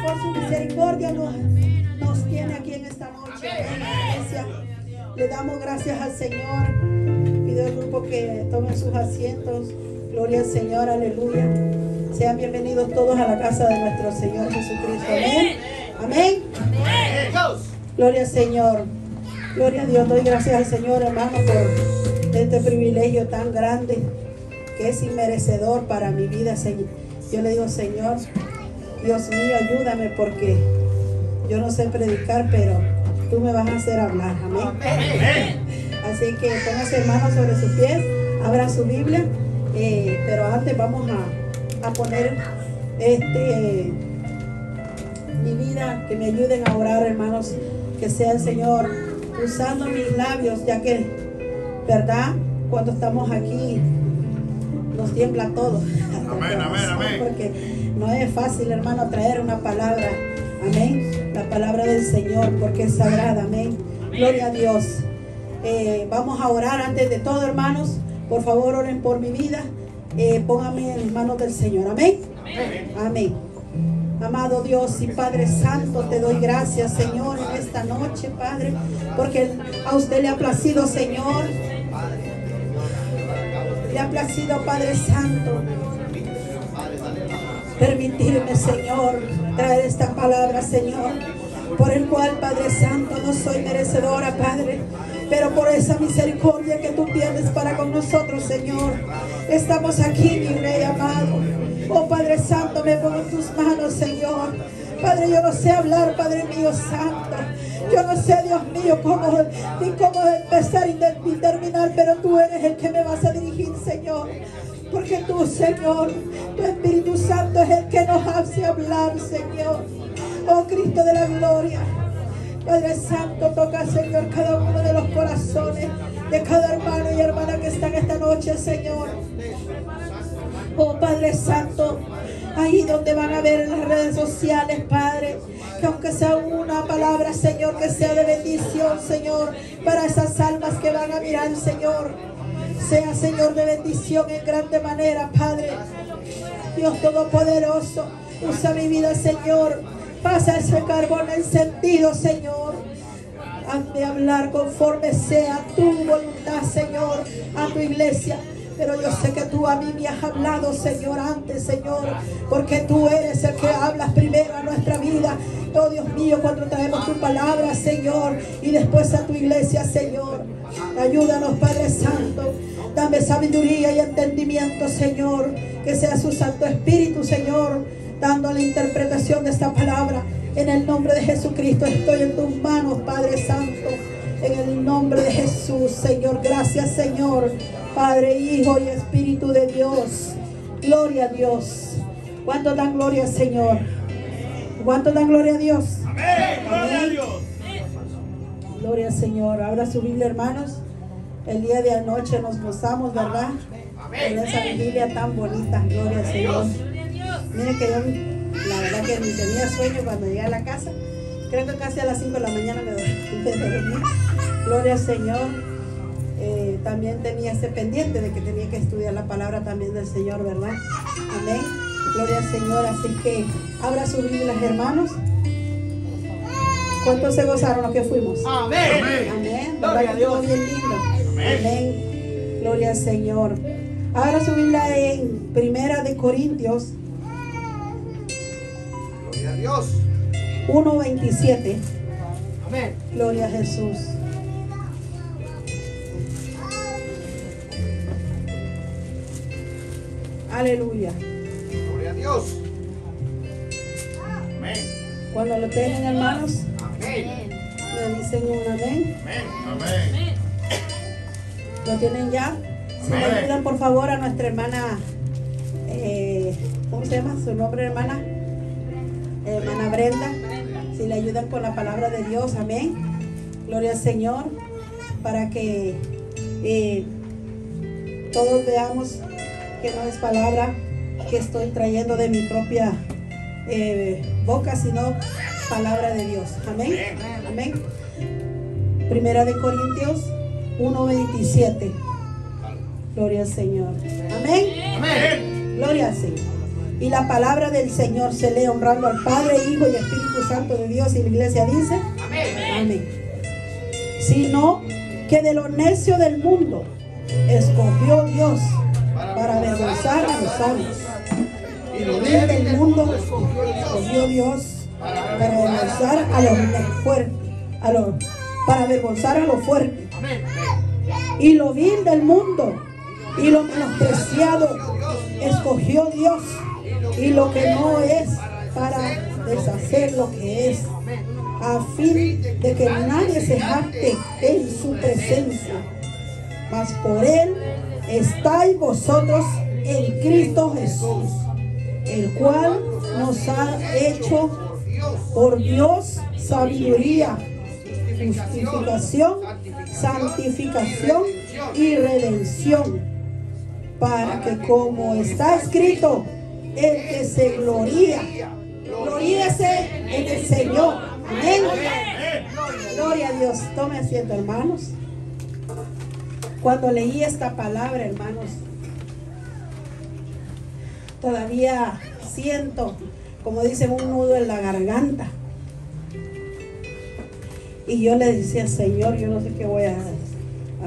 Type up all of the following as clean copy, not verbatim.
por su misericordia nos tiene aquí en esta noche. Iglesia, le damos gracias al Señor. Pido al grupo que tomen sus asientos. Gloria al Señor, aleluya. Sean bienvenidos todos a la casa de nuestro Señor Jesucristo. Amén. Amén. Gloria al Señor. Gloria a Dios. Doy gracias al Señor, hermano, por este privilegio tan grande que es inmerecedor para mi vida, Señor. Yo le digo, Señor, Dios mío, ayúdame porque yo no sé predicar, pero tú me vas a hacer hablar. Amén. Así que póngase, hermano, sobre sus pies, abra su Biblia, pero antes vamos a poner mi vida, que me ayuden a orar, hermanos, que sea el Señor usando mis labios, ya que, ¿verdad? Cuando estamos aquí nos tiembla todo. Amén, amén, amén. Porque no es fácil, hermano, traer una palabra. Amén. La palabra del Señor, porque es sagrada. Amén. Gloria a Dios. Vamos a orar antes de todo, hermanos. Por favor, oren por mi vida. Pónganme en las manos del Señor. Amén. Amén. Amén. Amado Dios y Padre Santo, te doy gracias, Señor, en esta noche, Padre, porque a usted le ha placido, Señor. Le ha placido, Padre Santo, permitirme, Señor, traer esta palabra, Señor, por el cual, Padre Santo, no soy merecedora, Padre, pero por esa misericordia que tú tienes para con nosotros, Señor, estamos aquí, mi Rey amado. Oh Padre Santo, me pongo en tus manos, Señor. Padre, yo no sé hablar, Padre mío santo. Yo no sé, Dios mío, ni cómo empezar y terminar, pero tú eres el que me vas a dirigir, Señor. Porque tú, Señor, tu Espíritu Santo es el que nos hace hablar, Señor. Oh Cristo de la gloria. Padre Santo, toca, Señor, cada uno de los corazones de cada hermano y hermana que están esta noche, Señor. Oh Padre Santo, ahí donde van a ver en las redes sociales, Padre, que aunque sea una palabra, Señor, que sea de bendición, Señor, para esas almas que van a mirar, Señor, sea, Señor, de bendición en grande manera, Padre. Dios Todopoderoso, usa mi vida, Señor, pasa ese carbón encendido, Señor. Hazme hablar conforme sea tu voluntad, Señor, a tu iglesia. Pero yo sé que tú a mí me has hablado, Señor, antes, Señor, porque tú eres el que hablas primero a nuestra vida. Oh Dios mío, cuando traemos tu palabra, Señor, y después a tu iglesia, Señor. Ayúdanos, Padre Santo. Dame sabiduría y entendimiento, Señor. Que sea su Santo Espíritu, Señor, dando la interpretación de esta palabra. En el nombre de Jesucristo estoy en tus manos, Padre Santo. En el nombre de Jesús, Señor. Gracias, Señor. Padre, Hijo y Espíritu de Dios. Gloria a Dios. ¿Cuánto dan gloria al Señor? ¿Cuánto dan gloria a Dios? Amén. Gloria a Dios. Gloria al Señor. Abra su Biblia, hermanos. El día de anoche nos gozamos, ¿verdad? En esa vigilia tan bonita. Gloria al Señor. Miren que yo, la verdad que ni tenía sueño cuando llegué a la casa. Creo que casi a las 5 de la mañana me dormí. Gloria al Señor. También tenía ese pendiente de que tenía que estudiar la palabra también del Señor, ¿verdad? Amén. Gloria al Señor. Así que abra su Biblia, hermanos. ¿Cuántos se gozaron los que fuimos? Amén. Amén. Gloria a Dios. Bien lindo. Amén. Gloria al Señor. Abra su Biblia en Primera de Corintios. Gloria a Dios. 1:27. Amén. Gloria a Jesús. Aleluya. Gloria a Dios. Amén. Cuando lo tengan, hermanos, Amén. le dicen un amén. Amén. Amén. ¿Lo tienen ya? Si me Amén. ayudan, por favor, a nuestra hermana, ¿cómo se llama su nombre, hermana? Hermana Brenda. Si le ayudan con la palabra de Dios, amén. Gloria al Señor, para que todos veamos que no es palabra que estoy trayendo de mi propia boca, sino palabra de Dios. Amén. Amén. Primera de Corintios 1:27. Gloria al Señor. Amén. Amén. Gloria al Señor. Y la palabra del Señor se lee honrando al Padre, Hijo y Espíritu Santo de Dios. Y la iglesia dice: amén. Sino que de lo necio del mundo escogió Dios para avergonzar a los sabios. Y lo vil del mundo escogió Dios para avergonzar a los fuertes, para avergonzar a los fuertes. Y lo vil del mundo y lo menospreciado escogió Dios, y lo que no es, para deshacer lo que es, a fin de que nadie se jacte en su presencia. Mas por él estáis vosotros en Cristo Jesús, el cual nos ha hecho por Dios sabiduría, justificación, santificación y redención, para que, como está escrito, el que se gloría, gloríese en el Señor. Amén. Gloria a Dios. Tome asiento, hermanos. Cuando leí esta palabra, hermanos, todavía siento, como dicen, un nudo en la garganta. Y yo le decía: Señor, yo no sé qué voy a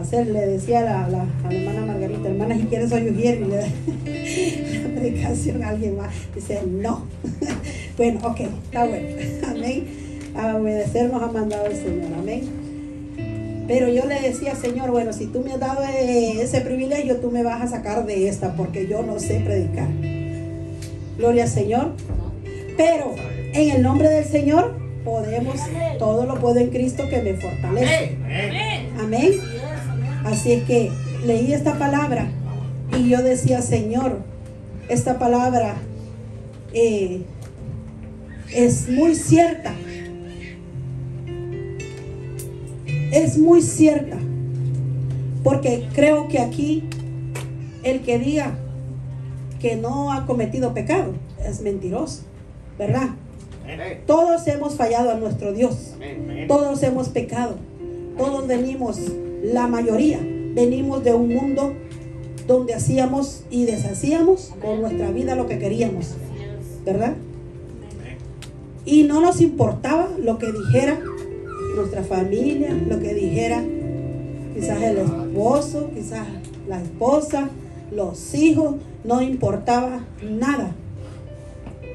hacer. Le decía a la hermana Margarita: hermana, si quieres soy ujier, y le da la predicación a alguien más. Dice: no. Bueno, ok, está bueno. Amén. A obedecer nos ha mandado el Señor. Amén. Pero yo le decía: Señor, bueno, si tú me has dado ese privilegio, tú me vas a sacar de esta, porque yo no sé predicar. Gloria al Señor. Pero en el nombre del Señor podemos, todo lo puedo en Cristo que me fortalece. Amén. Así es que leí esta palabra y yo decía: Señor, esta palabra es muy cierta. Es muy cierta, porque creo que aquí el que diga que no ha cometido pecado es mentiroso, ¿verdad? Todos hemos fallado a nuestro Dios. Todos hemos pecado. Todos venimos, la mayoría, venimos de un mundo donde hacíamos y deshacíamos con nuestra vida lo que queríamos, ¿verdad? Y no nos importaba lo que dijera nuestra familia, lo que dijera quizás el esposo, quizás la esposa, los hijos, no importaba nada.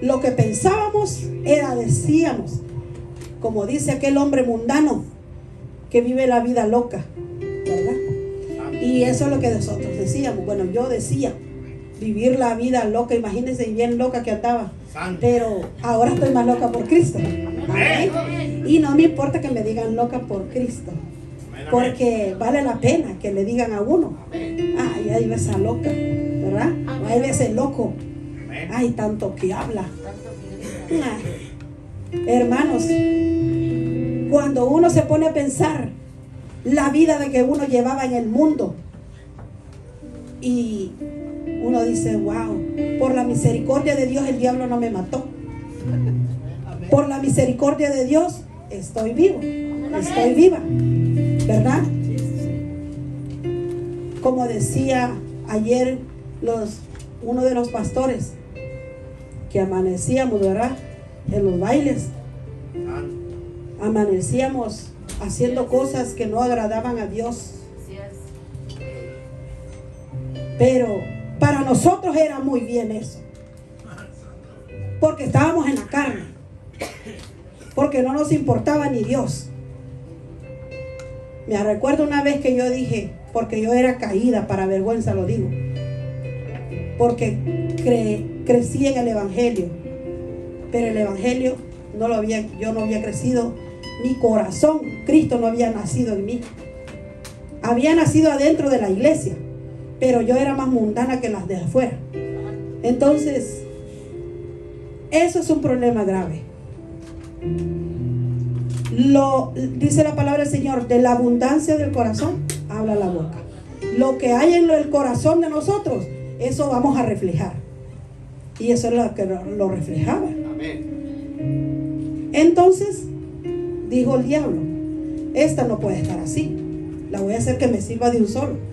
Lo que pensábamos decíamos, como dice aquel hombre mundano que vive la vida loca, ¿verdad? Y eso es lo que nosotros decíamos. Bueno, yo decía vivir la vida loca. Imagínense, bien loca que andaba, pero ahora estoy más loca por Cristo. Amén. Y no me importa que me digan loca por Cristo, porque vale la pena que le digan a uno: ay, ahí ves a loca, ¿verdad? Ahí ves el loco, ay, tanto que habla. Hermanos, cuando uno se pone a pensar la vida de que uno llevaba en el mundo, y uno dice: wow, por la misericordia de Dios el diablo no me mató. Por la misericordia de Dios estoy vivo, estoy viva, ¿verdad? Como decía ayer uno de los pastores, que amanecíamos, ¿verdad?, en los bailes, amanecíamos haciendo cosas que no agradaban a Dios. Pero para nosotros era muy bien eso, porque estábamos en la carne, porque no nos importaba ni Dios. Me recuerdo una vez que yo dije, porque yo era caída, para vergüenza lo digo, porque crecí en el Evangelio, pero el Evangelio yo no había crecido, mi corazón, Cristo no había nacido en mí. Había nacido adentro de la iglesia, pero yo era más mundana que las de afuera. Entonces, eso es un problema grave. Dice la palabra del Señor: de la abundancia del corazón habla la boca. Lo que hay en el corazón de nosotros, eso vamos a reflejar. Y eso es lo que lo reflejaba. Entonces dijo el diablo: esta no puede estar así, la voy a hacer que me sirva de un solo.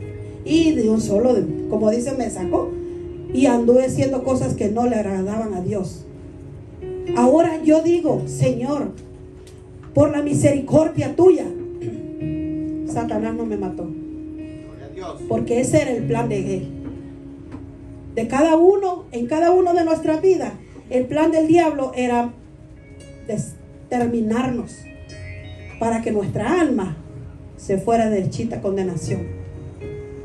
Y de un solo, como dice, me sacó y anduve haciendo cosas que no le agradaban a Dios. Ahora yo digo, Señor, por la misericordia tuya, Satanás no me mató, porque ese era el plan de él. De cada uno, en cada uno de nuestras vidas, el plan del diablo era terminarnos, para que nuestra alma se fuera derechita a condenación.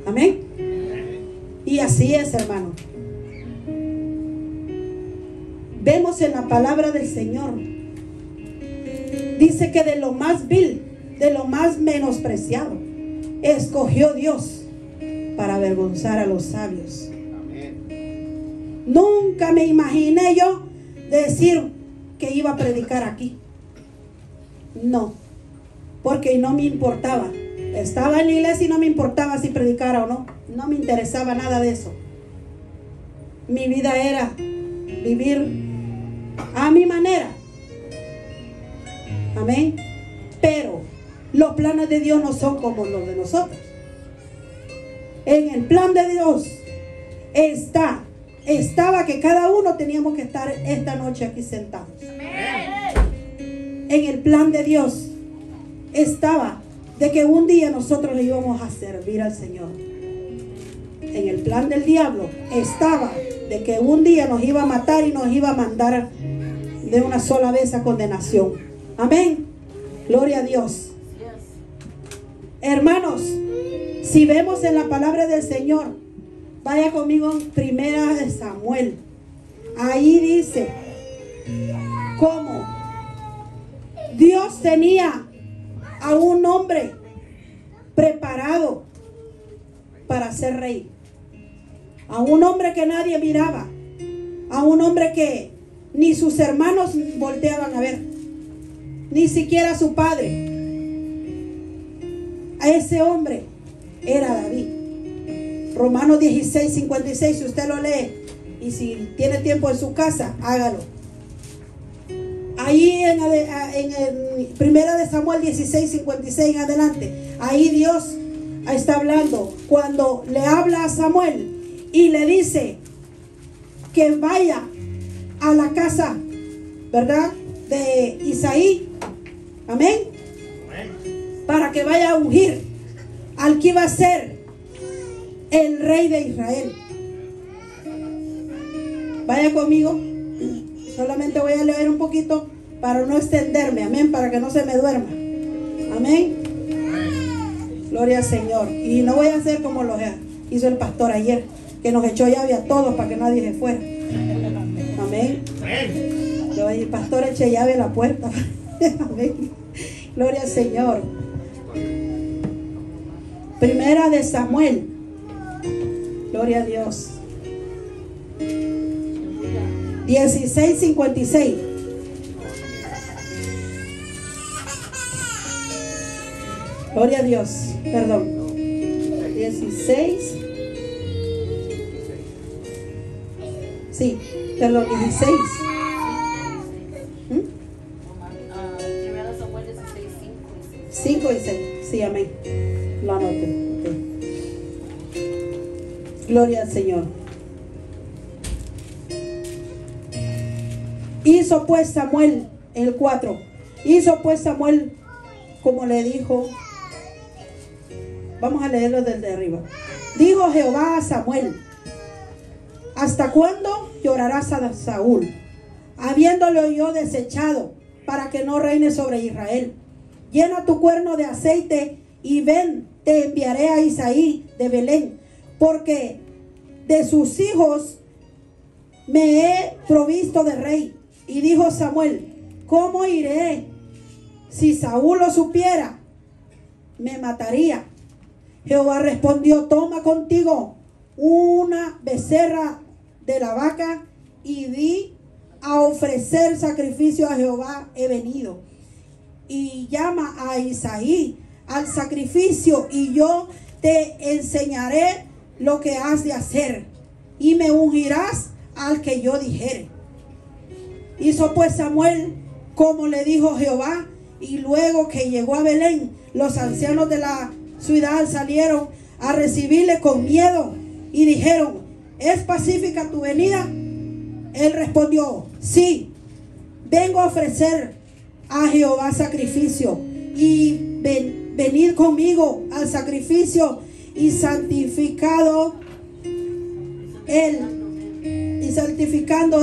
Amén. Y así es, hermano. Vemos en la palabra del Señor, dice que de lo más vil, de lo más menospreciado, escogió Dios para avergonzar a los sabios. Nunca me imaginé yo decir que iba a predicar aquí. No, porque no me importaba. Estaba en la iglesia y no me importaba si predicara o no. No me interesaba nada de eso. Mi vida era vivir a mi manera. Amén. Pero los planes de Dios no son como los de nosotros. En el plan de Dios estaba que cada uno teníamos que estar esta noche aquí sentados. En el plan de Dios estaba de que un día nosotros le íbamos a servir al Señor. En el plan del diablo estaba de que un día nos iba a matar y nos iba a mandar de una sola vez a condenación. Amén. Gloria a Dios. Hermanos, si vemos en la palabra del Señor, vaya conmigo en Primera de Samuel. Ahí dice cómo Dios tenía a un hombre preparado para ser rey. A un hombre que nadie miraba. A un hombre que ni sus hermanos volteaban a ver. Ni siquiera su padre. A ese hombre era David. Romanos 16:56, si usted lo lee y si tiene tiempo en su casa, hágalo. Ahí en Primera de Samuel 16:56 en adelante, ahí Dios está hablando cuando le habla a Samuel y le dice que vaya a la casa, ¿verdad?, de Isaí. Amén. Para que vaya a ungir al que iba a ser el rey de Israel. Vaya conmigo. Solamente voy a leer un poquito para no extenderme. Amén. Para que no se me duerma. Amén. Gloria al Señor. Y no voy a hacer como lo hizo el pastor ayer, que nos echó llave a todos para que nadie se fuera. Amén. Yo, el pastor, eché llave a la puerta. Amén. Gloria al Señor. Primera de Samuel. Gloria a Dios. 16:56. Gloria a Dios. Perdón. 16. Sí, perdón, 16. Primera Samuel 16, 5 y 6. Sí, amén. Lo anoté. Okay. Gloria al Señor. Hizo pues Samuel, el 4. Hizo pues Samuel como le dijo. Vamos a leerlo desde arriba. Dijo Jehová a Samuel: ¿hasta cuándo llorarás a Saúl, habiéndolo yo desechado, para que no reine sobre Israel? Llena tu cuerno de aceite y ven, te enviaré a Isaí de Belén, porque de sus hijos me he provisto de rey. Y dijo Samuel: ¿cómo iré? Si Saúl lo supiera, me mataría. Jehová respondió: toma contigo una becerra de la vaca y di a ofrecer sacrificio a Jehová he venido. Y llama a Isaí al sacrificio, y yo te enseñaré lo que has de hacer, y me ungirás al que yo dijere. Hizo pues Samuel como le dijo Jehová, y luego que llegó a Belén, los ancianos de la ciudad salieron a recibirle con miedo y dijeron: ¿es pacífica tu venida? Él respondió, sí, vengo a ofrecer a Jehová sacrificio, y venid conmigo al sacrificio. Y santificando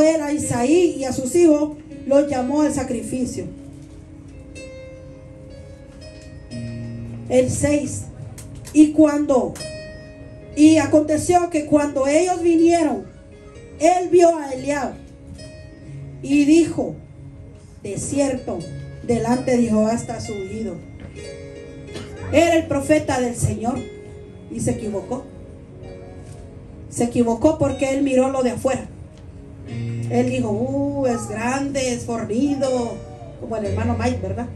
él a Isaí y a sus hijos, los llamó al sacrificio. El 6. Y aconteció que cuando ellos vinieron, él vio a Eliab y dijo, de cierto, delante de Jehová está su ungido. Era el profeta del Señor. Y se equivocó. Se equivocó porque él miró lo de afuera. Él dijo, es grande, es fornido, como el hermano Mike, ¿verdad?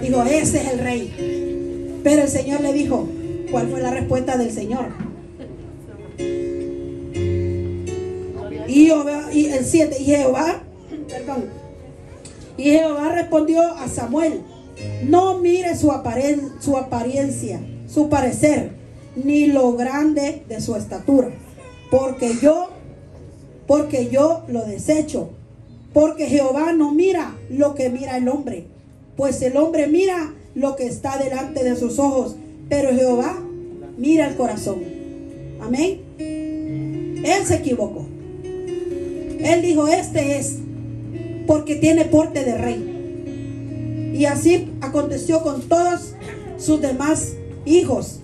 Dijo, ese es el rey. Pero el Señor le dijo, ¿cuál fue la respuesta del Señor? Y el 7, y Jehová respondió a Samuel, no mire su apariencia, su parecer, ni lo grande de su estatura, porque yo lo desecho. Porque Jehová no mira lo que mira el hombre, pues el hombre mira lo que está delante de sus ojos, pero Jehová mira el corazón. Amén. Él se equivocó. Él dijo, este es, porque tiene porte de rey. Y así aconteció con todos sus demás hijos.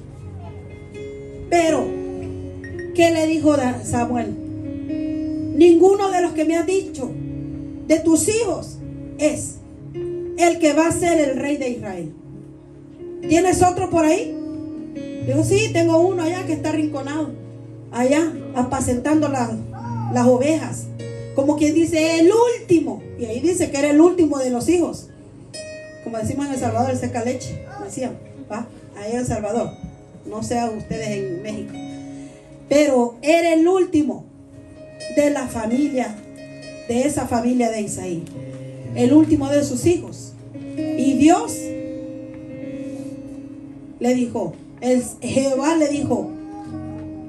Pero, ¿qué le dijo Samuel? Ninguno de los que me has dicho de tus hijos es el que va a ser el rey de Israel. ¿Tienes otro por ahí? Digo, sí, tengo uno allá que está arrinconado, allá apacentando las ovejas, como quien dice el último, y ahí dice que era el último de los hijos, como decimos en El Salvador, el seca leche, decían, ¿va? Ahí en El Salvador, no sé a ustedes en México, pero era el último de la familia, de esa familia de Isaí, el último de sus hijos. Y Dios le dijo, Jehová le dijo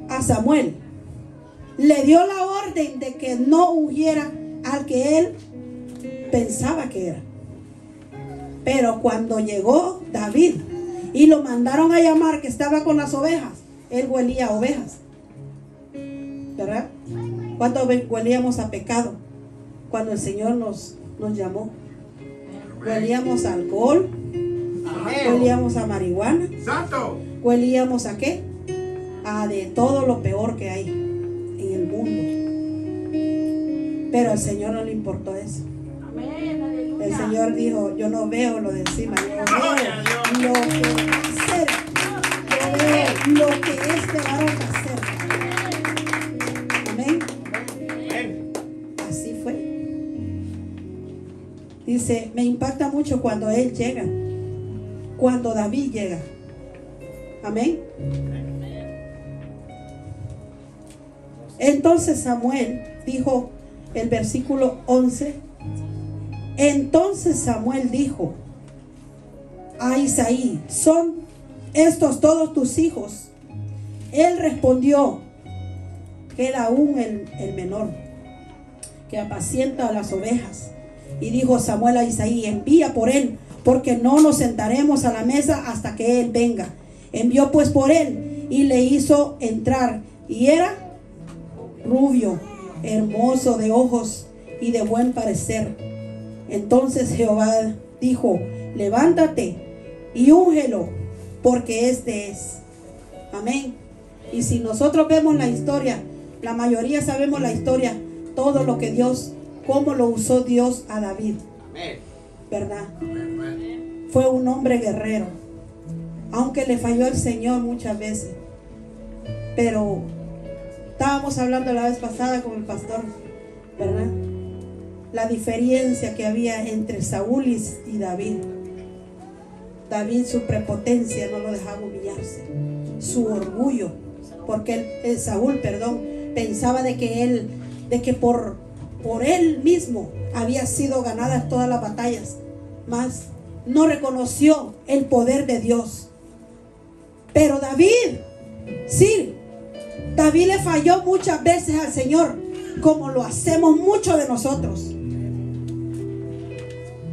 a Samuel, le dio la orden de que no ungiera al que él pensaba que era. Pero cuando llegó David y lo mandaron a llamar, que estaba con las ovejas, él huelía a ovejas, ¿verdad? ¿Cuánto huelíamos a pecado cuando el Señor nos llamó? Huelíamos a alcohol, huelíamos a marihuana, huelíamos a ¿qué? A de todo lo peor que hay en el mundo. Pero al Señor no le importó eso. El Señor dijo, yo no veo lo de encima, yo veo lo que va a hacer, yo veo lo que este varón va a hacer. Amén. Así fue. Dice, me impacta mucho cuando él llega, cuando David llega. Amén. Entonces Samuel dijo, el versículo 11, entonces Samuel dijo a Isaí, ¿son estos todos tus hijos? Él respondió, queda aún el menor, que apacienta a las ovejas. Y dijo Samuel a Isaí, envía por él, porque no nos sentaremos a la mesa hasta que él venga. Envió pues por él y le hizo entrar, y era rubio, hermoso de ojos y de buen parecer. Entonces Jehová dijo, levántate y úngelo, porque este es. Amén. Y si nosotros vemos la historia, la mayoría sabemos la historia, todo lo que Dios, cómo lo usó Dios a David, ¿verdad? Fue un hombre guerrero, aunque le falló el Señor muchas veces. Pero estábamos hablando la vez pasada con el pastor, ¿verdad? La diferencia que había entre Saúl y David. David, su prepotencia no lo dejaba humillarse, su orgullo, porque Saúl, pensaba de que por él mismo había sido ganadas todas las batallas, mas no reconoció el poder de Dios. Pero David Sí, David le falló muchas veces al Señor, como lo hacemos muchos de nosotros.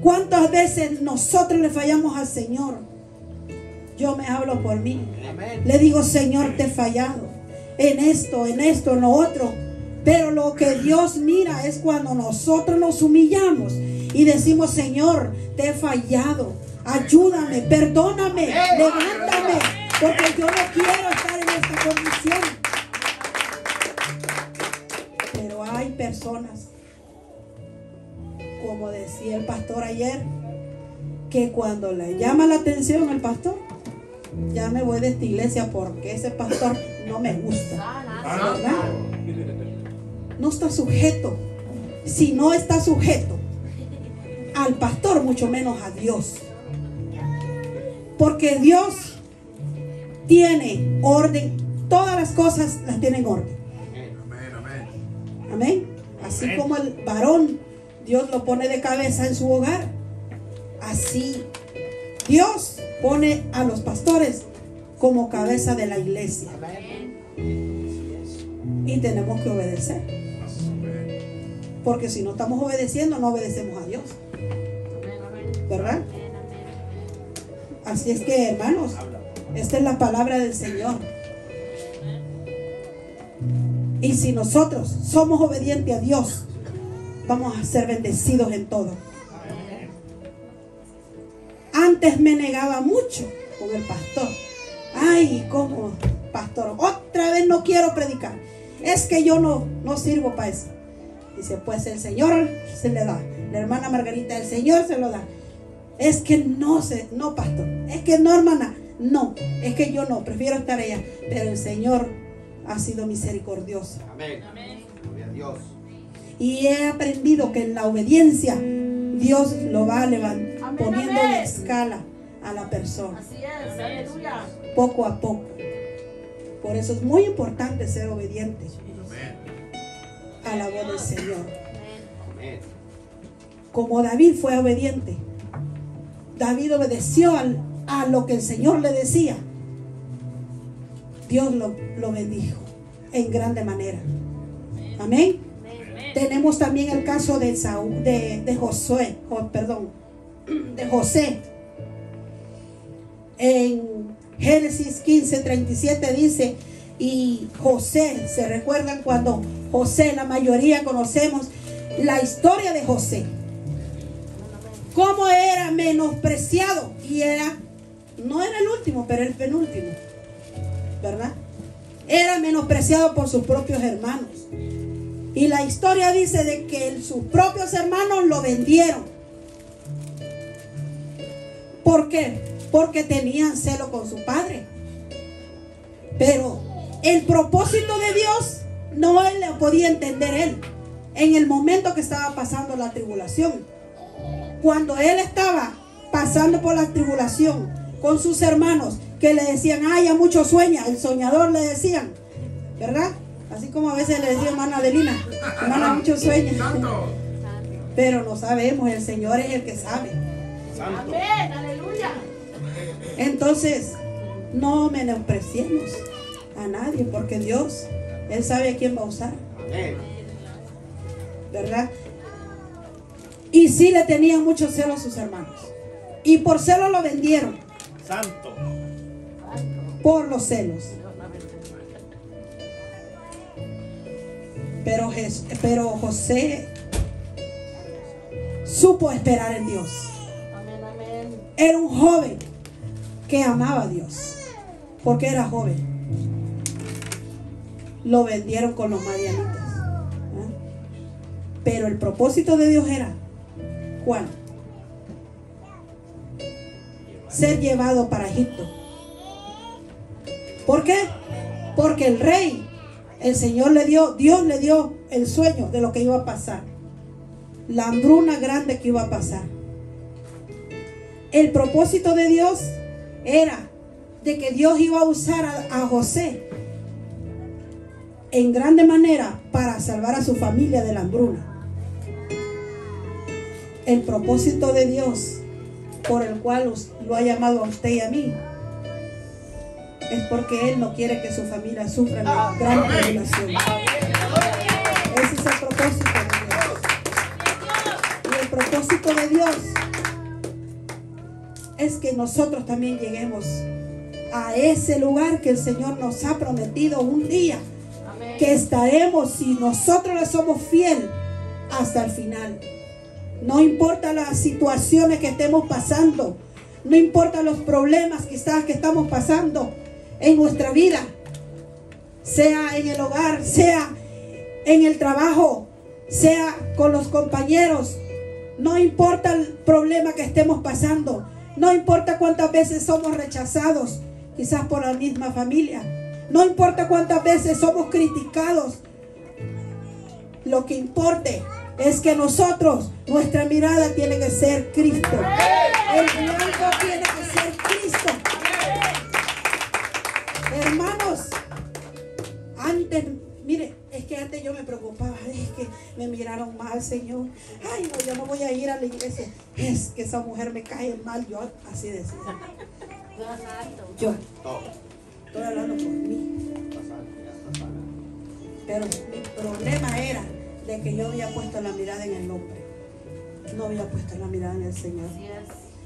¿Cuántas veces nosotros le fallamos al Señor? Yo me hablo por mí. Amén. Le digo, Señor, te he fallado en esto, en lo otro. Pero lo que Dios mira es cuando nosotros nos humillamos y decimos, Señor, te he fallado. Ayúdame, perdóname, levántame, porque yo no quiero estar en esta condición. Pero hay personas, como decía el pastor ayer, que cuando le llama la atención al pastor, ya me voy de esta iglesia porque ese pastor no me gusta, ¿verdad? No está sujeto. Si no está sujeto al pastor, mucho menos a Dios. Porque Dios tiene orden. Todas las cosas las tiene en orden. Amén. Así como el varón, Dios lo pone de cabeza en su hogar. Así Dios pone a los pastores como cabeza de la iglesia. Y tenemos que obedecer. Porque si no estamos obedeciendo, no obedecemos a Dios. ¿Verdad? Así es que, hermanos, esta es la palabra del Señor. Y si nosotros somos obedientes a Dios, vamos a ser bendecidos en todo. Antes me negaba mucho con el pastor. Ay, ¿cómo, pastor? Otra vez no quiero predicar. Es que yo no sirvo para eso. Dice, pues el Señor se le da. La hermana Margarita, el Señor se lo da. Es que no, pastor. Es que no, hermana. No, es que yo no, prefiero estar allá. Pero el Señor ha sido misericordioso. Amén. Gloria a Dios. Y he aprendido que en la obediencia Dios lo va poniendo en escala a la persona. Así es, aleluya. Poco a poco. Por eso es muy importante ser obediente a la voz del Señor. Amén. Como David fue obediente. David obedeció a lo que el Señor le decía. Dios lo bendijo en grande manera. Amén. Tenemos también el caso de José. En Génesis 15:37 dice, y José, ¿se recuerdan cuando José, la mayoría conocemos la historia de José? Cómo era menospreciado y no era el último, pero el penúltimo, ¿verdad? Era menospreciado por sus propios hermanos. Y la historia dice de que sus propios hermanos lo vendieron. ¿Por qué? Porque tenían celo con su padre. Pero el propósito de Dios no él lo podía entender él. En el momento que estaba pasando la tribulación. Cuando él estaba pasando por la tribulación con sus hermanos que le decían, ay, ya mucho sueña, el soñador le decían, ¿verdad? Así como a veces le decía hermana Adelina, hermana, mucho sueña. Pero no sabemos, el Señor es el que sabe. Amén, aleluya. Entonces, no menospreciemos a nadie, porque Dios, Él sabe a quién va a usar. Amén. ¿Verdad? Y sí le tenían mucho celo a sus hermanos. Y por celo lo vendieron. Santo. Por los celos. Pero José supo esperar en Dios. Amén, amén. Era un joven que amaba a Dios. Porque era joven. Lo vendieron con los madianitas. ¿Eh? Pero el propósito de Dios era, ¿cuál? Ser llevado para Egipto. ¿Por qué? Porque el rey, el Señor Dios le dio el sueño de lo que iba a pasar. La hambruna grande que iba a pasar. El propósito de Dios era de que Dios iba a usar a José en grande manera para salvar a su familia de la hambruna. El propósito de Dios por el cual lo ha llamado a usted y a mí es porque Él no quiere que su familia sufra la gran tribulación. Ese es el propósito de Dios. Y el propósito de Dios es que nosotros también lleguemos a ese lugar que el Señor nos ha prometido un día. Amén. Que estaremos, si nosotros le somos fiel, hasta el final. No importa las situaciones que estemos pasando, no importa los problemas quizás que estamos pasando en nuestra vida, sea en el hogar, sea en el trabajo, sea con los compañeros. No importa el problema que estemos pasando, no importa cuántas veces somos rechazados, quizás por la misma familia, no importa cuántas veces somos criticados. Lo que importe es que nosotros, nuestra mirada tiene que ser Cristo. El blanco tiene que ser Cristo. Hermanos, antes, mire, es que antes yo me preocupaba, es que me miraron mal, Señor. Ay, no, yo no voy a ir a la iglesia. Es que esa mujer me cae mal. Yo así decía. Yo estoy hablando por mí. Pero mi problema era de que yo había puesto la mirada en el hombre. No había puesto la mirada en el Señor.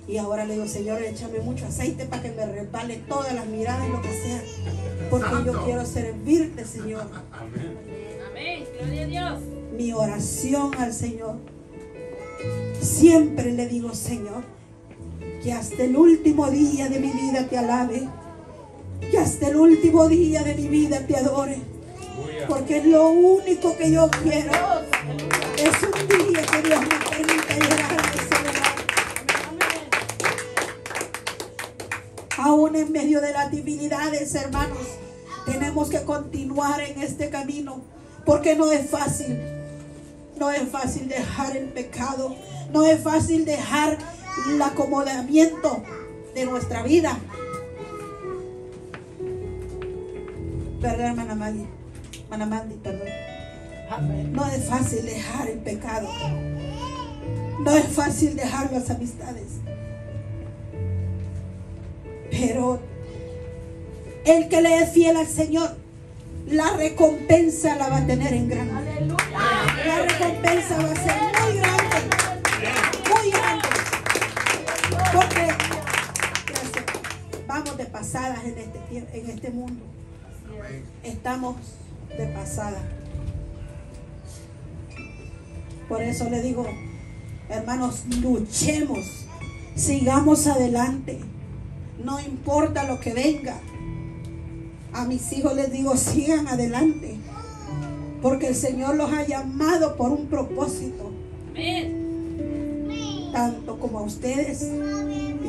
Y ahora le digo, Señor, échame mucho aceite para que me resbale todas las miradas y lo que sea. Porque yo quiero servirte, Señor. Amén. Gloria a Dios. Mi oración al Señor. Siempre le digo, Señor, que hasta el último día de mi vida te alabe. Que hasta el último día de mi vida te adore. Porque es lo único que yo quiero. Es un día que Dios me permita llegar a ese lugar. Aún en medio de las debilidades, hermanos, tenemos que continuar en este camino. Porque no es fácil. No es fácil dejar el pecado. No es fácil dejar el acomodamiento de nuestra vida. Perdón, hermana Maggie. Manamandi, perdón. No es fácil dejar el pecado. No es fácil dejar las amistades. Pero el que le es fiel al Señor, la recompensa la va a tener en grande. Aleluya. La recompensa va a ser muy grande. Muy grande. Porque gracias, vamos de pasadas en este mundo. Estamos de pasada. Por eso le digo, hermanos, luchemos, sigamos adelante, no importa lo que venga. A mis hijos les digo, sigan adelante, porque el Señor los ha llamado por un propósito. Amén. Tanto como a ustedes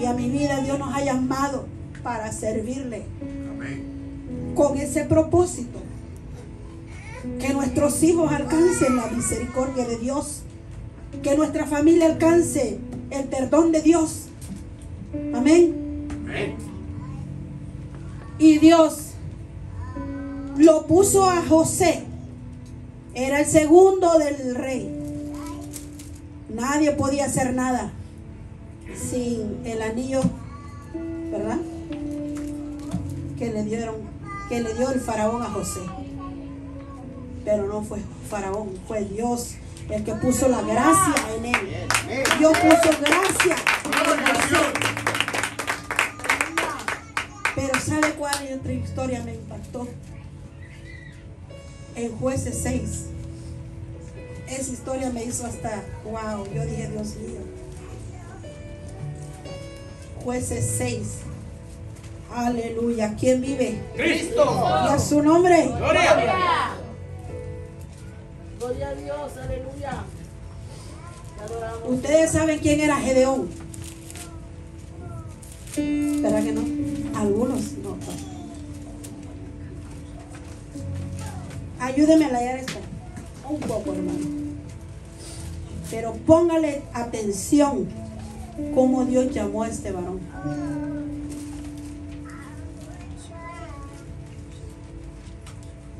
y a mi vida, Dios nos ha llamado para servirle. Con ese propósito, que nuestros hijos alcancen la misericordia de Dios, que nuestra familia alcance el perdón de Dios. Amén. Amén. Y Dios lo puso a José, era el segundo del rey. Nadie podía hacer nada sin el anillo, ¿verdad?, que le dio el faraón a José. Pero no fue faraón, fue Dios el que puso la gracia en él. Dios puso gracia en José. Pero ¿sabe cuál otra historia me impactó? En Jueces 6. Esa historia me hizo hasta wow. Yo dije, Dios mío. Jueces 6. Aleluya. ¿Quién vive? Cristo. Y a su nombre. Gloria. Gloria a Dios. Aleluya. Te adoramos. Ustedes saben quién era Gedeón. ¿Verdad que no? Algunos no. Ayúdeme a leer esto un poco, hermano. Pero póngale atención cómo Dios llamó a este varón.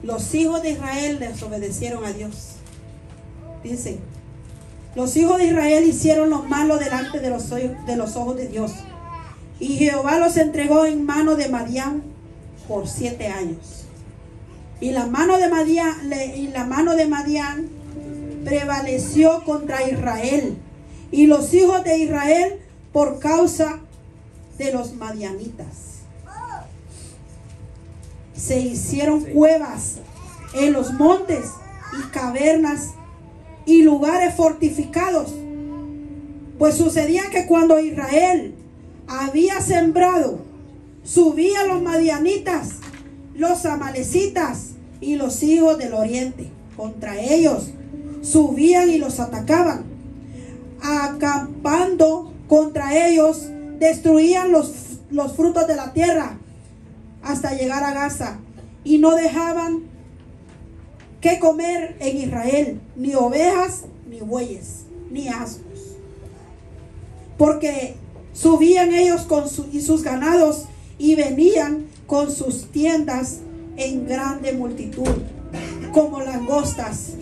Los hijos de Israel desobedecieron a Dios. Dice, los hijos de Israel hicieron lo malo delante de los ojos de Dios. Y Jehová los entregó en mano de Madián por 7 años. Y la mano de Madián prevaleció contra Israel y los hijos de Israel por causa de los madianitas. Se hicieron cuevas en los montes y cavernas y lugares fortificados. Pues sucedía que cuando Israel había sembrado, subían los madianitas, los amalecitas y los hijos del oriente contra ellos. Subían y los atacaban. Acampando contra ellos, destruían los frutos de la tierra hasta llegar a Gaza. Y no dejaban que comer en Israel, ni ovejas, ni bueyes, ni asnos. Porque subían ellos y sus ganados y venían con sus tiendas en grande multitud, como langostas.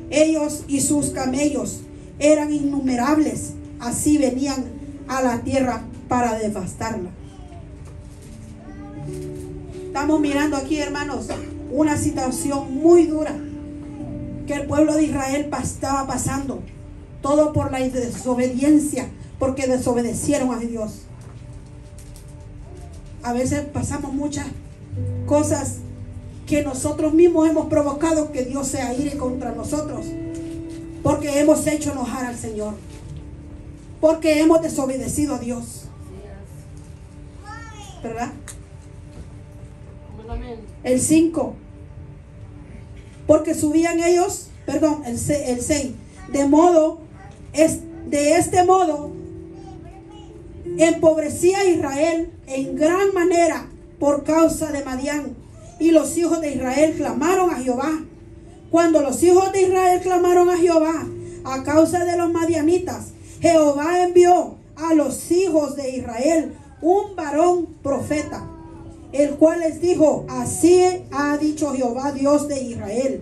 Ellos y sus camellos eran innumerables. Así venían a la tierra para devastarla. Estamos mirando aquí, hermanos, una situación muy dura que el pueblo de Israel estaba pasando. Todo por la desobediencia, porque desobedecieron a Dios. A veces pasamos muchas cosas que nosotros mismos hemos provocado que Dios se aire contra nosotros, porque hemos hecho enojar al Señor, porque hemos desobedecido a Dios, ¿verdad? El 5, porque subían ellos, perdón, el 6, de este modo empobrecía a Israel en gran manera por causa de Madián. Y los hijos de Israel clamaron a Jehová. Cuando los hijos de Israel clamaron a Jehová a causa de los madianitas, Jehová envió a los hijos de Israel un varón profeta, el cual les dijo: así ha dicho Jehová, Dios de Israel: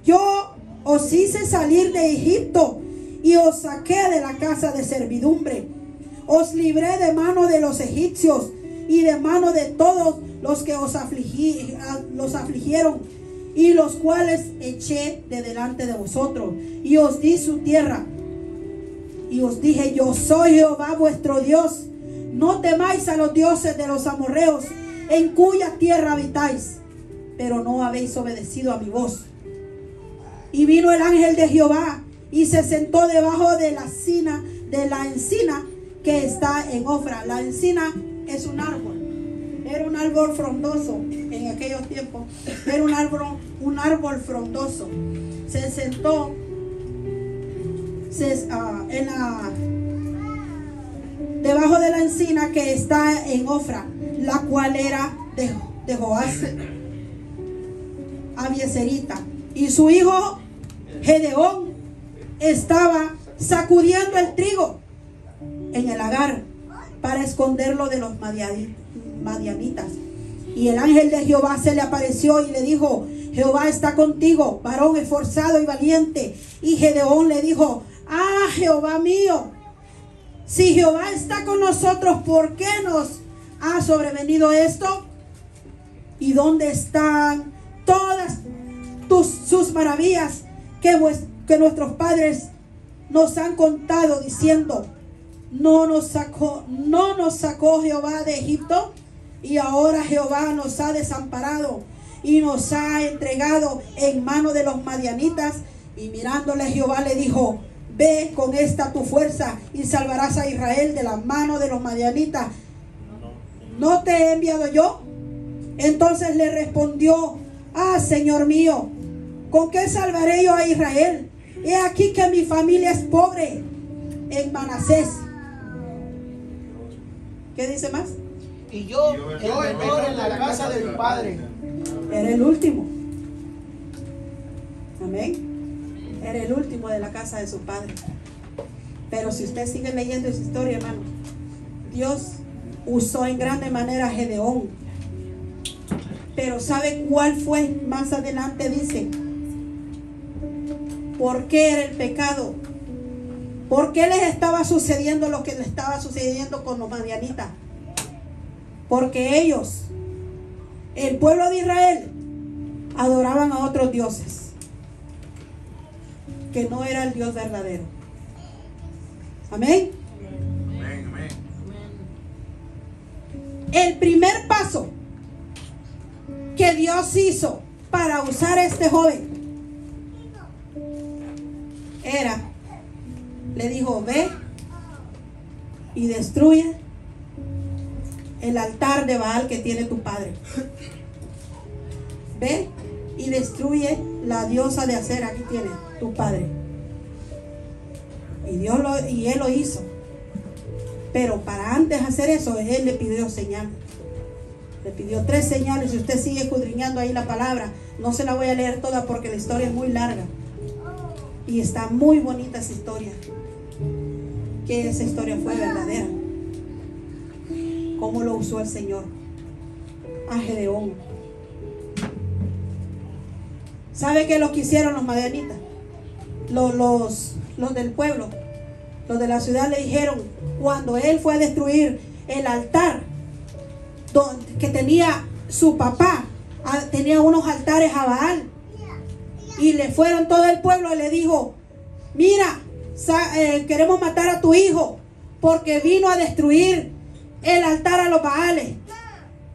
yo os hice salir de Egipto y os saqué de la casa de servidumbre. Os libré de mano de los egipcios y de mano de todos los que los afligieron, y los cuales eché de delante de vosotros, y os di su tierra. Y os dije: yo soy Jehová vuestro Dios. No temáis a los dioses de los amorreos, en cuya tierra habitáis. Pero no habéis obedecido a mi voz. Y vino el ángel de Jehová y se sentó debajo de la encina que está en Ofra. La encina es un árbol. Era un árbol frondoso en aquellos tiempos. Era un árbol frondoso. Se sentó debajo de la encina que está en Ofra, la cual era de Joás Abieserita. Y su hijo Gedeón estaba sacudiendo el trigo en el lagar para esconderlo de los madianitas. Y el ángel de Jehová se le apareció y le dijo: Jehová está contigo, varón esforzado y valiente. Y Gedeón le dijo: ah, Jehová mío, si Jehová está con nosotros, ¿por qué nos ha sobrevenido esto? ¿Y dónde están todas sus maravillas que nuestros padres nos han contado, diciendo: no nos sacó Jehová de Egipto? Y ahora Jehová nos ha desamparado y nos ha entregado en mano de los madianitas. Y mirándole, Jehová le dijo: ve con esta tu fuerza y salvarás a Israel de la mano de los madianitas. ¿No te he enviado yo? Entonces le respondió: ah, Señor mío, ¿con qué salvaré yo a Israel? He aquí que mi familia es pobre en Manasés. ¿Qué dice más? Y yo el menor en la casa de mi padre. Era el último. Amén. Era el último de la casa de su padre. Pero si usted sigue leyendo esa historia, hermano, Dios usó en grande manera a Gedeón. Pero ¿sabe cuál fue? Más adelante dice: ¿por qué era el pecado? ¿Por qué les estaba sucediendo lo que les estaba sucediendo con los madianitas? Porque ellos el pueblo de Israel adoraban a otros dioses, que no era el Dios verdadero. Amén. El primer paso que Dios hizo para usar a este joven era, le dijo, ve y destruye el altar de Baal que tiene tu padre. Ve y destruye la diosa de acera que tiene tu padre. Y él lo hizo. Pero para antes de hacer eso, él le pidió señales. Le pidió 3 señales. Si usted sigue escudriñando ahí la palabra, no se la voy a leer toda porque la historia es muy larga. Y está muy bonita esa historia. Que esa historia fue verdadera. Cómo lo usó el Señor a Gedeón. ¿Sabe qué lo que hicieron los madianitas? Los del pueblo, los de la ciudad, le dijeron, cuando él fue a destruir el altar que tenía su papá, tenía unos altares a Baal, y le fueron todo el pueblo y le dijo, mira, queremos matar a tu hijo porque vino a destruir el altar a los Baales.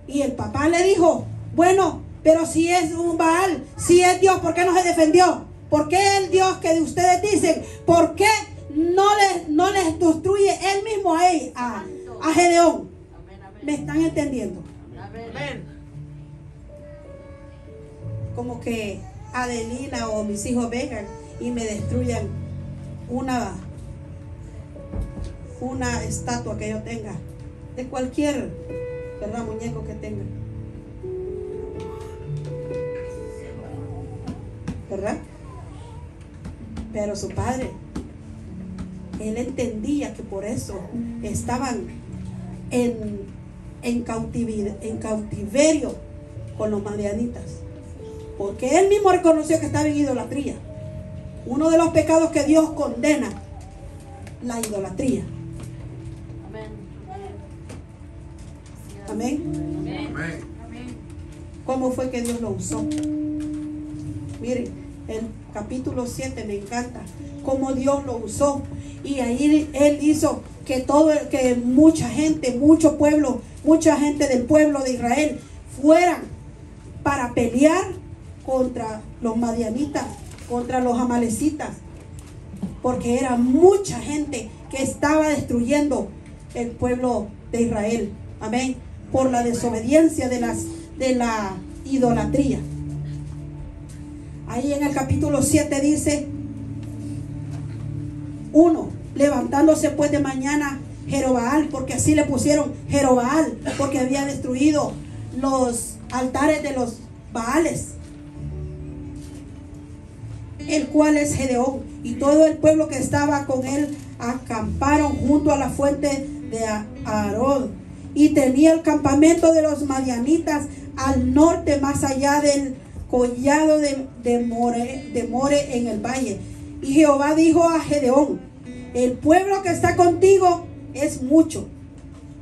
Y el papá le dijo, bueno, pero si es un Baal, si es Dios, ¿por qué no se defendió? ¿Por qué el Dios que ustedes dicen, por qué no les destruye él mismo a Gedeón? ¿Me están entendiendo? Amén. Como que Adelina o mis hijos vengan y me destruyan una estatua que yo tenga, de cualquier, ¿verdad?, muñeco que tenga, ¿verdad? Pero su padre, él entendía que por eso estaban en cautiverio con los madianitas, porque él mismo reconoció que estaba en idolatría. Uno de los pecados que Dios condena, la idolatría. Amén. ¿Cómo fue que Dios lo usó? Miren, el capítulo 7 me encanta cómo Dios lo usó, y ahí él hizo que mucha gente, mucho pueblo, mucha gente del pueblo de Israel fueran para pelear contra los madianitas, contra los amalecitas, porque era mucha gente que estaba destruyendo el pueblo de Israel. Amén. Por la desobediencia de la idolatría. Ahí en el capítulo 7 dice 1, levantándose pues de mañana Jerobaal, porque así le pusieron Jerobaal, porque había destruido los altares de los Baales, el cual es Gedeón, y todo el pueblo que estaba con él acamparon junto a la fuente de Arod, y tenía el campamento de los madianitas al norte, más allá del collado de More en el valle. Y Jehová dijo a Gedeón, el pueblo que está contigo es mucho,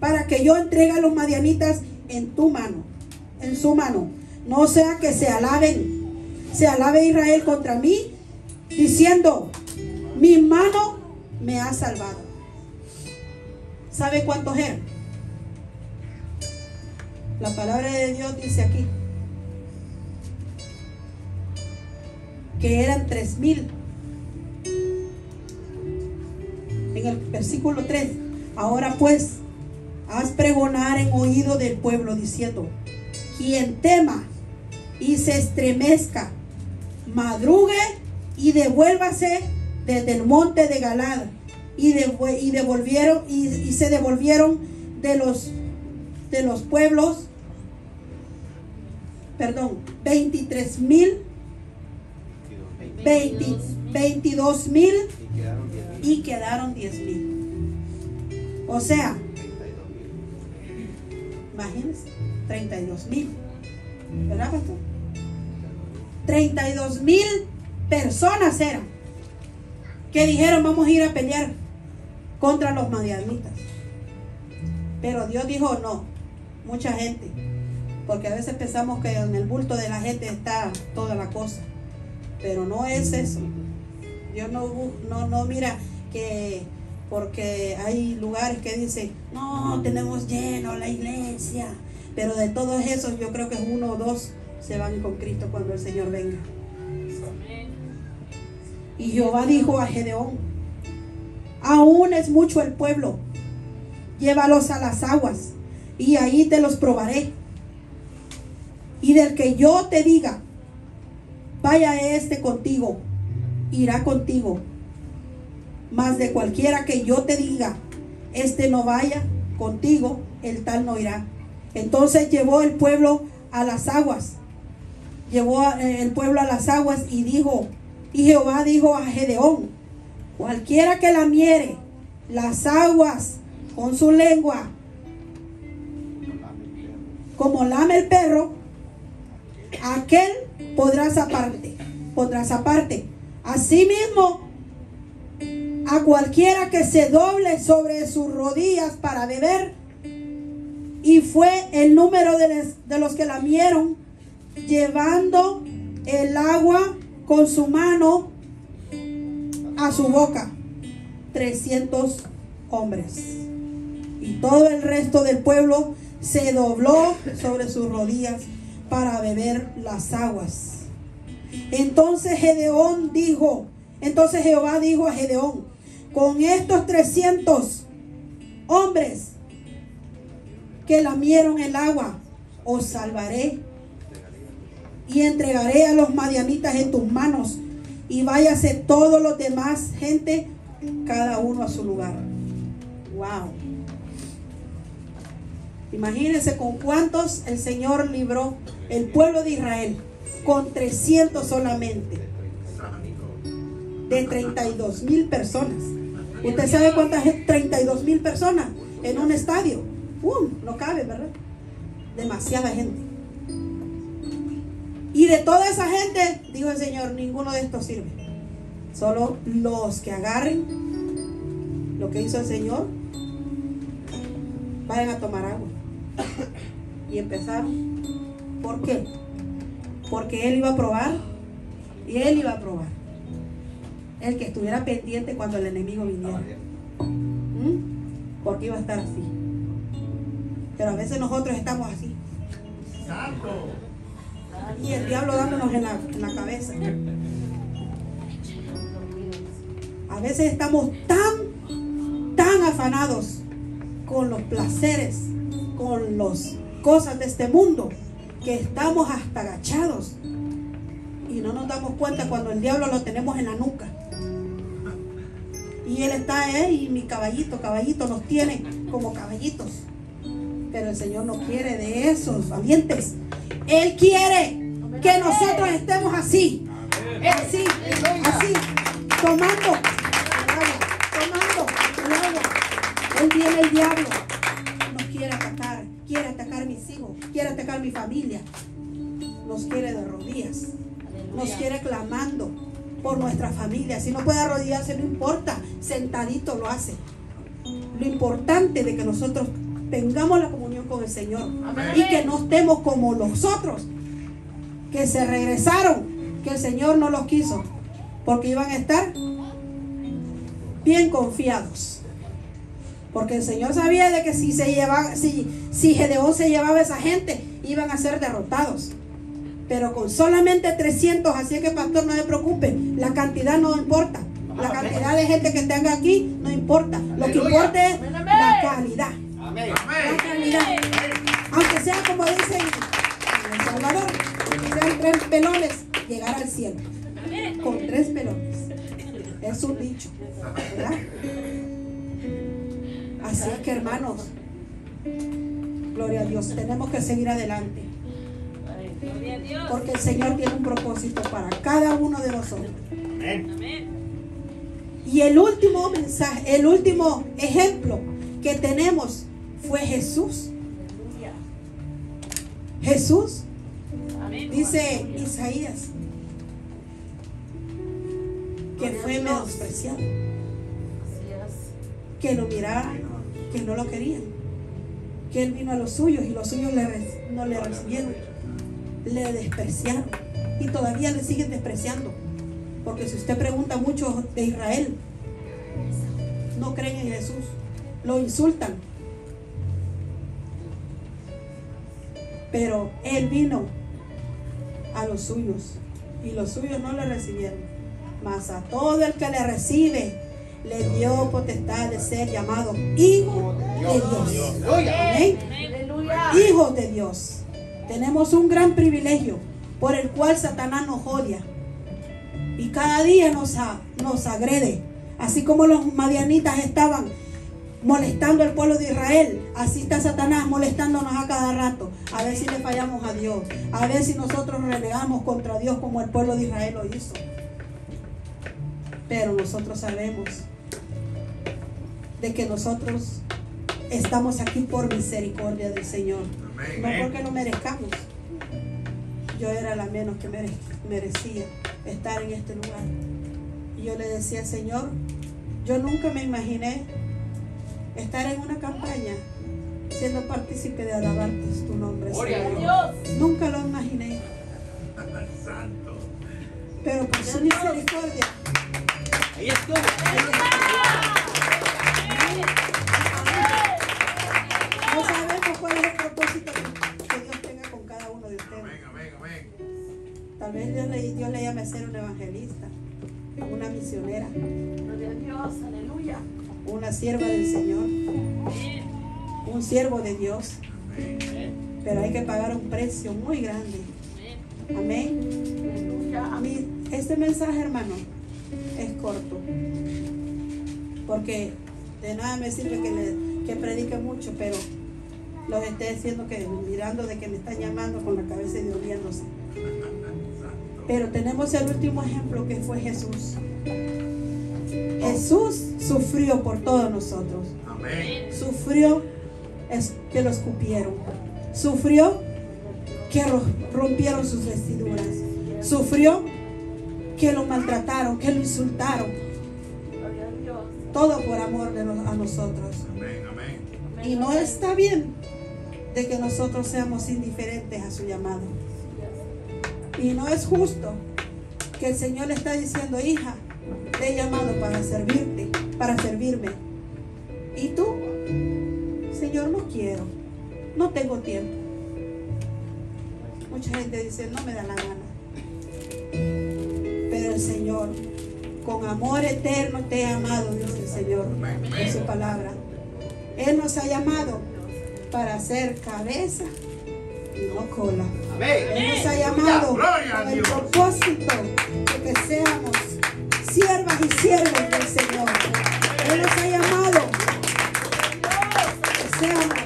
para que yo entregue a los madianitas en su mano, no sea que se alabe Israel contra mí, diciendo, mi mano me ha salvado. ¿Sabe cuántos eran? La palabra de Dios dice aquí que eran 3,000. En el versículo 3, ahora pues, haz pregonar en oído del pueblo diciendo, quien tema y se estremezca, madrugue y devuélvase desde el monte de Galad. Y se devolvieron de los pueblos, 22,000 y quedaron 10,000. O sea, imagínense, 32,000, ¿verdad, pastor? 32,000 personas eran que dijeron, vamos a ir a pelear contra los madianitas. Pero Dios dijo, no, mucha gente. Porque a veces pensamos que en el bulto de la gente está toda la cosa, pero no es eso. Dios no mira que porque hay lugares que dicen, no, tenemos lleno la iglesia, pero de todos esos yo creo que uno o dos se van con Cristo cuando el Señor venga. Y Jehová dijo a Gedeón, aún es mucho el pueblo, llévalos a las aguas y ahí te los probaré. Y del que yo te diga, vaya este contigo, irá contigo. Mas de cualquiera que yo te diga, este no vaya contigo, el tal no irá. Entonces llevó el pueblo a las aguas. Llevó el pueblo a las aguas y dijo, y Jehová dijo a Gedeón, cualquiera que lamiere las aguas con su lengua, como lame el perro, aquel podrás aparte. Asimismo, a cualquiera que se doble sobre sus rodillas para beber. Y fue el número de los que lamieron, llevando el agua con su mano a su boca, 300 hombres. Y todo el resto del pueblo se dobló sobre sus rodillas para beber las aguas. Entonces Jehová dijo a Gedeón, con estos 300 hombres que lamieron el agua, os salvaré y entregaré a los madianitas en tus manos, y váyase todos los demás gente, cada uno a su lugar. Wow. Imagínense con cuántos el Señor libró el pueblo de Israel, con 300 solamente, de 32,000 personas. ¿Usted sabe cuántas es 32,000 personas en un estadio? No cabe, ¿verdad? Demasiada gente. Y de toda esa gente, dijo el Señor, ninguno de estos sirve. Solo los que agarren lo que hizo el Señor, vayan a tomar agua. Y empezaron. ¿Por qué? Porque Él iba a probar. Y Él iba a probar. El que estuviera pendiente cuando el enemigo viniera. Porque iba a estar así. Pero a veces nosotros estamos así. Y el diablo dándonos en la cabeza. A veces estamos tan afanados con los placeres, con las cosas de este mundo, que estamos hasta agachados y no nos damos cuenta cuando el diablo lo tenemos en la nuca. Y él está, y mi caballito nos tiene como caballitos. Pero el Señor no quiere de esos valientes. Él quiere que nosotros estemos así, tomando el agua. Él viene el diablo, nos quiere atacar mis hijos, quiere atacar mi familia, nos quiere de rodillas, nos quiere clamando por nuestra familia. Si no puede arrodillarse, no importa, sentadito lo hace. Lo importante de que nosotros tengamos la comunión con el Señor. Amén. Y que no estemos como los otros que se regresaron, que el Señor no los quiso, porque iban a estar bien confiados, porque el Señor sabía de que si Gedeón se llevaba a esa gente, iban a ser derrotados. Pero con solamente 300, así que pastor, no se preocupe, la cantidad no importa, la cantidad de gente que tenga aquí no importa, lo que importa es la calidad. La calidad. Aunque sea como dicen en El Salvador, que sean 3 pelones, llegar al cielo. Con 3 pelones. Es un dicho, ¿verdad? Así es que, hermanos, gloria a Dios, tenemos que seguir adelante. Porque el Señor tiene un propósito para cada uno de nosotros. Y el último mensaje, el último ejemplo que tenemos fue Jesús. Jesús, dice Isaías, que fue menospreciado, que lo miraban, que no lo querían. que Él vino a los suyos y los suyos no le recibieron, le despreciaron y todavía le siguen despreciando. Porque si usted pregunta a muchos de Israel, no creen en Jesús, lo insultan. Pero Él vino a los suyos y los suyos no le recibieron. Mas a todo el que le recibe, le dio potestad de ser llamado hijo de Dios. Amén. Hijos de Dios. Tenemos un gran privilegio por el cual Satanás nos odia y cada día nos agrede. Así como los madianitas estaban molestando al pueblo de Israel, así está Satanás molestándonos a cada rato, a ver si le fallamos a Dios, a ver si nosotros renegamos contra Dios como el pueblo de Israel lo hizo. Pero nosotros sabemos de que nosotros estamos aquí por misericordia del Señor, no porque lo merezcamos. Yo era la menos que merecía estar en este lugar. Y yo le decía, Señor, yo nunca me imaginé estar en una campaña siendo partícipe de alabarte tu nombre, Señor. Nunca lo imaginé. Pero por su misericordia, Ahí estuvo. no sabemos cuál es el propósito que Dios tenga con cada uno de ustedes. Tal vez Dios le llame a ser un evangelista, una misionera, Gloria a Dios, aleluya. una sierva del Señor, un siervo de Dios. Pero hay que pagar un precio muy grande. Amén. Este mensaje, hermano, es corto, porque de nada me sirve que predique mucho, pero los esté diciendo que mirando de que me están llamando con la cabeza y doliéndose. Pero tenemos el último ejemplo, que fue Jesús. Jesús sufrió por todos nosotros. Sufrió que lo escupieron, sufrió que rompieron sus vestiduras, sufrió que lo maltrataron, que lo insultaron. Todo por amor a nosotros. Y no está bien de que nosotros seamos indiferentes a su llamado. Y no es justo que el Señor le está diciendo, hija, te he llamado para servirte, para servirme. Y tú, Señor, no quiero, no tengo tiempo. Mucha gente dice, no me da la gana. Pero el Señor, con amor eterno te ha amado, dice el Señor en su palabra. Él nos ha llamado para ser cabeza y no cola. Él nos ha llamado con el propósito de que seamos siervas y siervos del Señor. Él nos ha llamado que seamos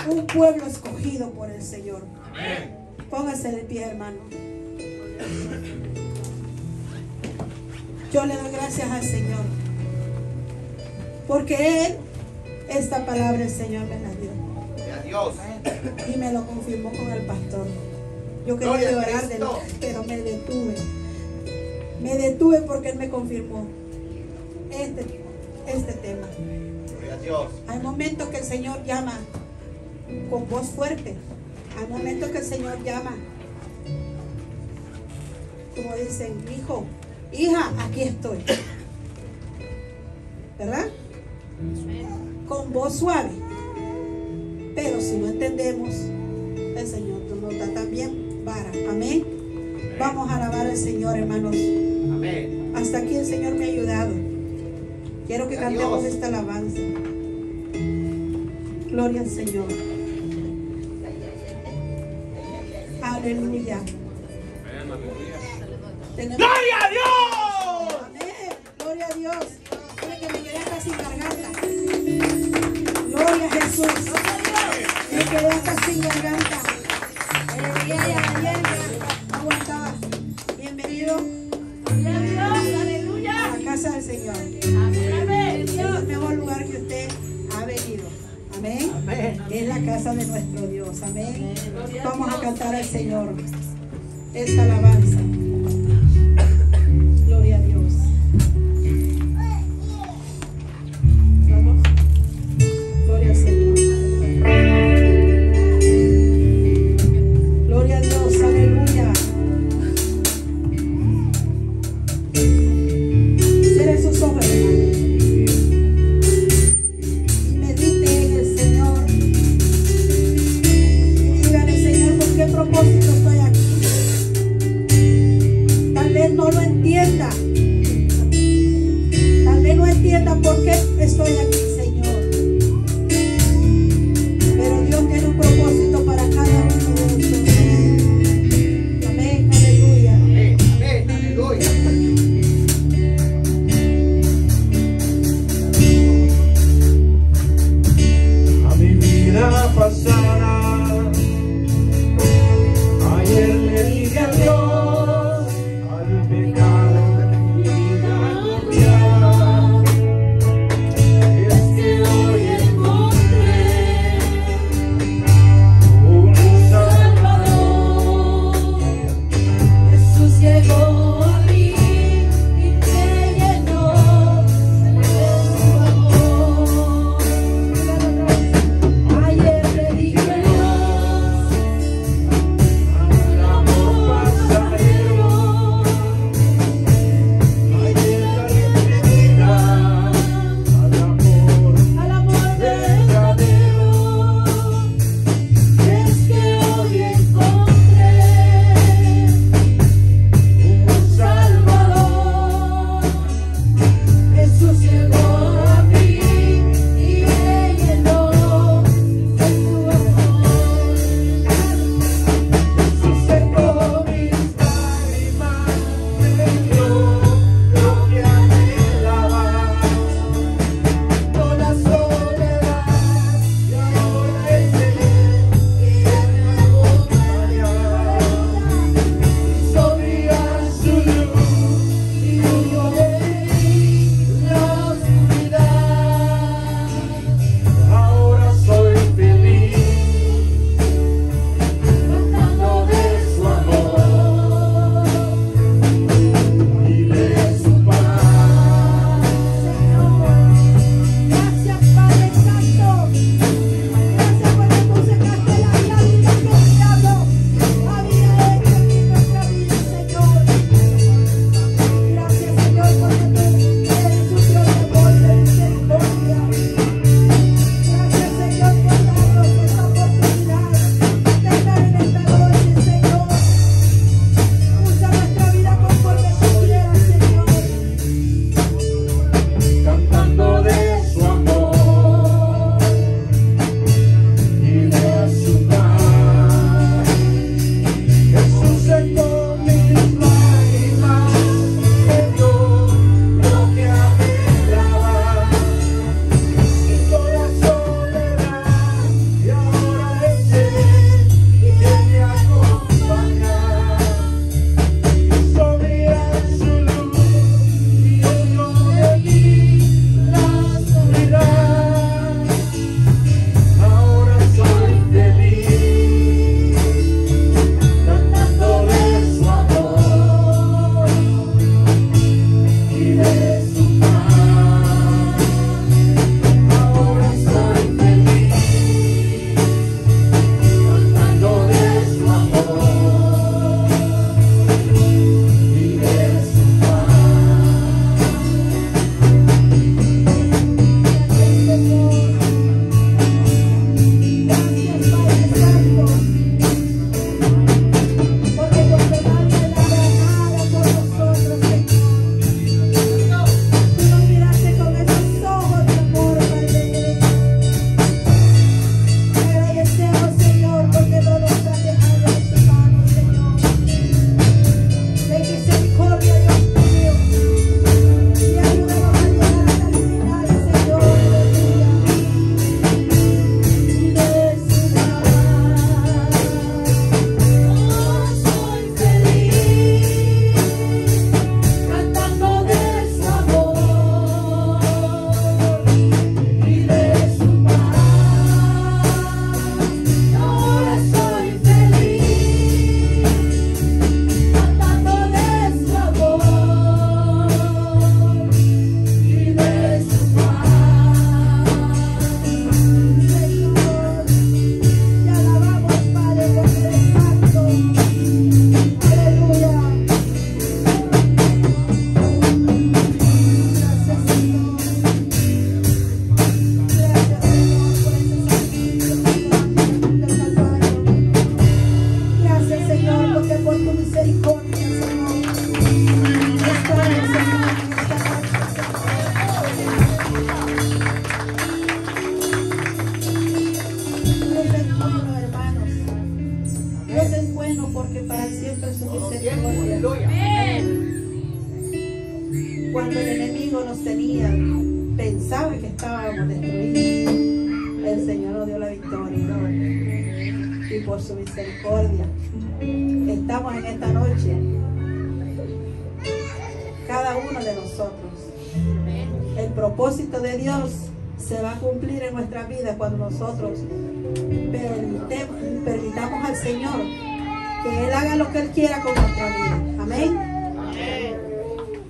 un pueblo escogido por el Señor. Póngase de pie, hermano. Yo le doy gracias al Señor, porque Él, esta palabra el Señor me la dio. Dios. Y me lo confirmó con el pastor. Yo quería llorar de él, pero me detuve. Me detuve porque Él me confirmó este tema. Gloria a Dios. Hay momentos que el Señor llama con voz fuerte. Hay momentos que el Señor llama, como dicen, hijo, hija, aquí estoy. ¿Verdad? Con voz suave. Pero si no entendemos, el Señor nos da también vara. Amén. Vamos a alabar al Señor, hermanos. Amén. Hasta aquí el Señor me ha ayudado. Quiero que cantemos esta alabanza. Gloria al Señor. Aleluya. ¡Gloria a Dios! Amén. Gloria a Dios. Mira que me quedé hasta sin garganta. Gloria a Jesús. Me quedé hasta sin garganta. No aguantaba. Bienvenido a la casa del Señor. Es el mejor lugar que usted ha venido. Amén. Es la casa de nuestro Dios. Amén. Vamos a cantar al Señor esta alabanza. Gloria a Dios. Vamos. Gloria al Señor. vida. Tal vez no entienda por qué estoy aquí, Señor. Pero Dios tiene un propósito para cada uno de nosotros. Amén, aleluya. Amén, amén, aleluya. A mi vida pasada, ayer le dije adiós al pecado y Cuando el enemigo nos tenía, pensaba que estábamos destruidos, el Señor nos dio la victoria. Y por su misericordia, estamos en esta noche, cada uno de nosotros. El propósito de Dios se va a cumplir en nuestra vida cuando nosotros permitamos al Señor que Él haga lo que Él quiera con nuestra vida. Amén.